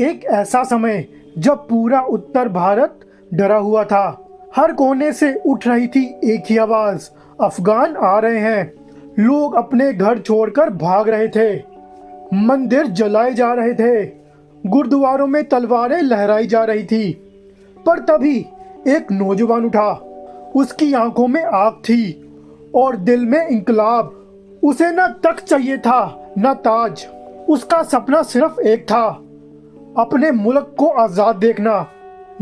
एक ऐसा समय जब पूरा उत्तर भारत डरा हुआ था। हर कोने से उठ रही थी एक ही आवाज, अफगान आ रहे हैं। लोग अपने घर छोड़कर भाग रहे थे, मंदिर जलाए जा रहे थे, गुरुद्वारों में तलवारें लहराई जा रही थी। पर तभी एक नौजवान उठा, उसकी आंखों में आग थी और दिल में इंकलाब। उसे न तख्त चाहिए था न ताज, उसका सपना सिर्फ एक था, अपने मुल्क को आजाद देखना।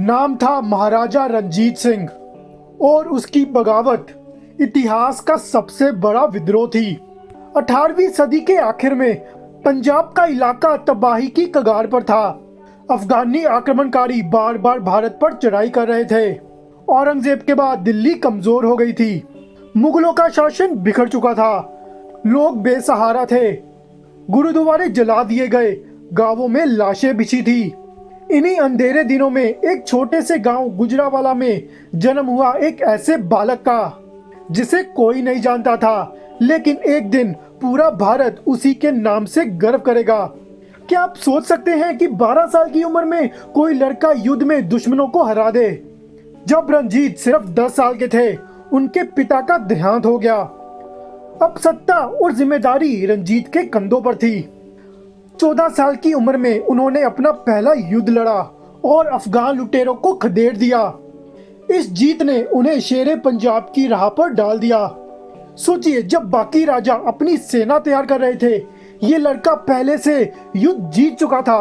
नाम था महाराजा रणजीत सिंह और उसकी बगावत इतिहास का सबसे बड़ा विद्रोह थी। 18वीं सदी के आखिर में पंजाब का इलाका तबाही की कगार पर था। अफगानी आक्रमणकारी बार बार भारत पर चढ़ाई कर रहे थे। औरंगजेब के बाद दिल्ली कमजोर हो गई थी, मुगलों का शासन बिखर चुका था, लोग बेसहारा थे, गुरुद्वारे जला दिए गए, गांवों में लाशें बिछी थी। इन्हीं अंधेरे दिनों में एक छोटे से गांव गुजरावाला में जन्म हुआ एक ऐसे बालक का जिसे कोई नहीं जानता था, लेकिन एक दिन पूरा भारत उसी के नाम से गर्व करेगा। क्या आप सोच सकते हैं कि 12 साल की उम्र में कोई लड़का युद्ध में दुश्मनों को हरा दे? जब रंजीत सिर्फ 10 साल के थे, उनके पिता का देहांत हो गया। अब सत्ता और जिम्मेदारी रंजीत के कंधों पर थी। 14 साल की उम्र में उन्होंने अपना पहला युद्ध लड़ा और अफगान लुटेरों को खदेड़ दिया। इस जीत ने उन्हें शेरे पंजाब की राह पर डाल दिया। सोचिए, जब बाकी राजा अपनी सेना तैयार कर रहे थे, ये लड़का पहले से युद्ध जीत चुका था।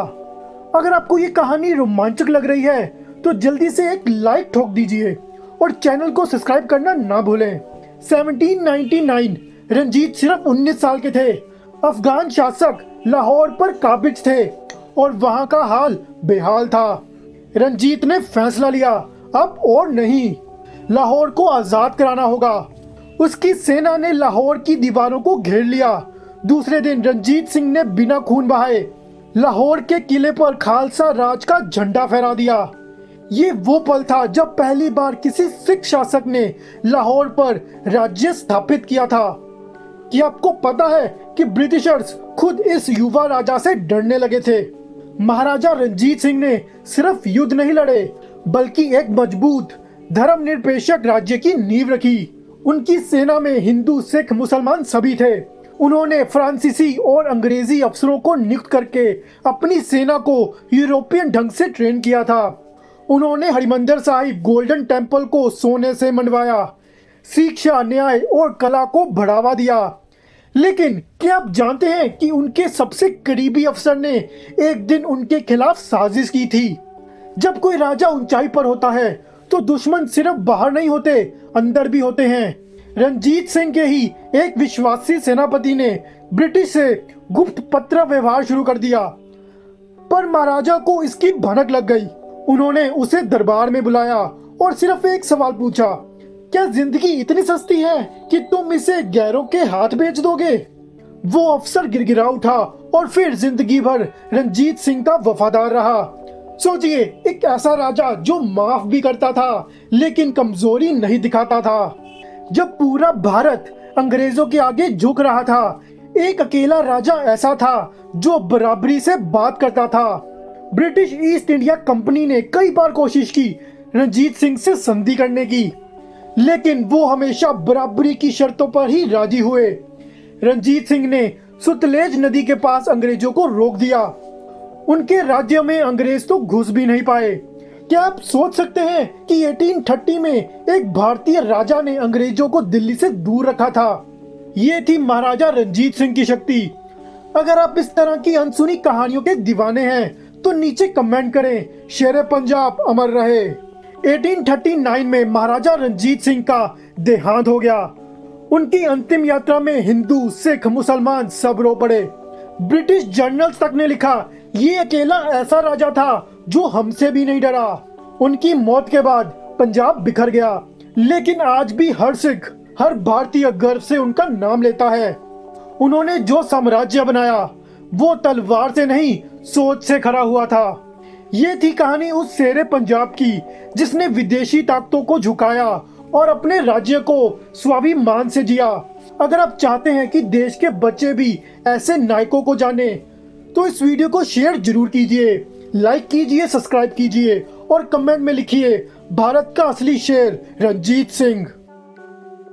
अगर आपको ये कहानी रोमांचक लग रही है तो जल्दी से एक लाइक ठोक दीजिए और चैनल को सब्सक्राइब करना ना भूलें। 1799 रंजीत सिर्फ 19 साल के थे। अफगान शासक लाहौर पर काबिज थे और वहां का हाल बेहाल था। रंजीत ने फैसला लिया, अब और नहीं, लाहौर को आजाद कराना होगा। उसकी सेना ने लाहौर की दीवारों को घेर लिया। दूसरे दिन रंजीत सिंह ने बिना खून बहाए लाहौर के किले पर खालसा राज का झंडा फहरा दिया। ये वो पल था जब पहली बार किसी सिख शासक ने लाहौर पर राज्य स्थापित किया था। कि आपको पता है कि ब्रिटिशर्स खुद इस युवा राजा से डरने लगे थे। महाराजा रणजीत सिंह ने सिर्फ युद्ध नहीं लड़े, बल्कि एक मजबूत धर्मनिरपेक्ष राज्य की नींव रखी। उनकी सेना में हिंदू, सिख, मुसलमान सभी थे। उन्होंने फ्रांसीसी और अंग्रेजी अफसरों को नियुक्त करके अपनी सेना को यूरोपियन ढंग से ट्रेन किया था। उन्होंने हरिमंदिर साहिब गोल्डन टेम्पल को सोने से मनवाया, शिक्षा, न्याय और कला को बढ़ावा दिया। लेकिन क्या आप जानते हैं कि उनके सबसे करीबी अफसर ने एक दिन उनके खिलाफ साजिश की थी? जब कोई राजा ऊंचाई पर होता है तो दुश्मन सिर्फ बाहर नहीं होते, अंदर भी होते हैं। रंजीत सिंह के ही एक विश्वासी सेनापति ने ब्रिटिश से गुप्त पत्र व्यवहार शुरू कर दिया, पर महाराजा को इसकी भनक लग गई। उन्होंने उसे दरबार में बुलाया और सिर्फ एक सवाल पूछा, क्या जिंदगी इतनी सस्ती है कि तुम इसे गैरों के हाथ बेच दोगे? वो अफसर गिड़गिड़ा उठा और फिर जिंदगी भर रंजीत सिंह का वफादार रहा। सोचिए, एक ऐसा राजा जो माफ भी करता था लेकिन कमजोरी नहीं दिखाता था। जब पूरा भारत अंग्रेजों के आगे झुक रहा था, एक अकेला राजा ऐसा था जो बराबरी से बात करता था। ब्रिटिश ईस्ट इंडिया कंपनी ने कई बार कोशिश की रंजीत सिंह से संधि करने की, लेकिन वो हमेशा बराबरी की शर्तों पर ही राजी हुए। रंजीत सिंह ने सुतलेज नदी के पास अंग्रेजों को रोक दिया। उनके राज्य में अंग्रेज तो घुस भी नहीं पाए। क्या आप सोच सकते हैं कि 1830 में एक भारतीय राजा ने अंग्रेजों को दिल्ली से दूर रखा था? ये थी महाराजा रणजीत सिंह की शक्ति। अगर आप इस तरह की अनसुनी कहानियों के दीवाने हैं तो नीचे कमेंट करें, शेरे पंजाब अमर रहे। 1839 में महाराजा रणजीत सिंह का देहांत हो गया। उनकी अंतिम यात्रा में हिंदू, सिख, मुसलमान सब रो पड़े। ब्रिटिश जर्नल्स तक ने लिखा, ये अकेला ऐसा राजा था जो हमसे भी नहीं डरा। उनकी मौत के बाद पंजाब बिखर गया, लेकिन आज भी हर सिख, हर भारतीय गर्व से उनका नाम लेता है। उन्होंने जो साम्राज्य बनाया वो तलवार से नहीं, सोच से खड़ा हुआ था। ये थी कहानी उस शेरे पंजाब की जिसने विदेशी ताकतों को झुकाया और अपने राज्य को स्वाभिमान से जिया। अगर आप चाहते हैं कि देश के बच्चे भी ऐसे नायकों को जाने तो इस वीडियो को शेयर जरूर कीजिए। लाइक कीजिए, सब्सक्राइब कीजिए और कमेंट में लिखिए भारत का असली शेर रंजीत सिंह।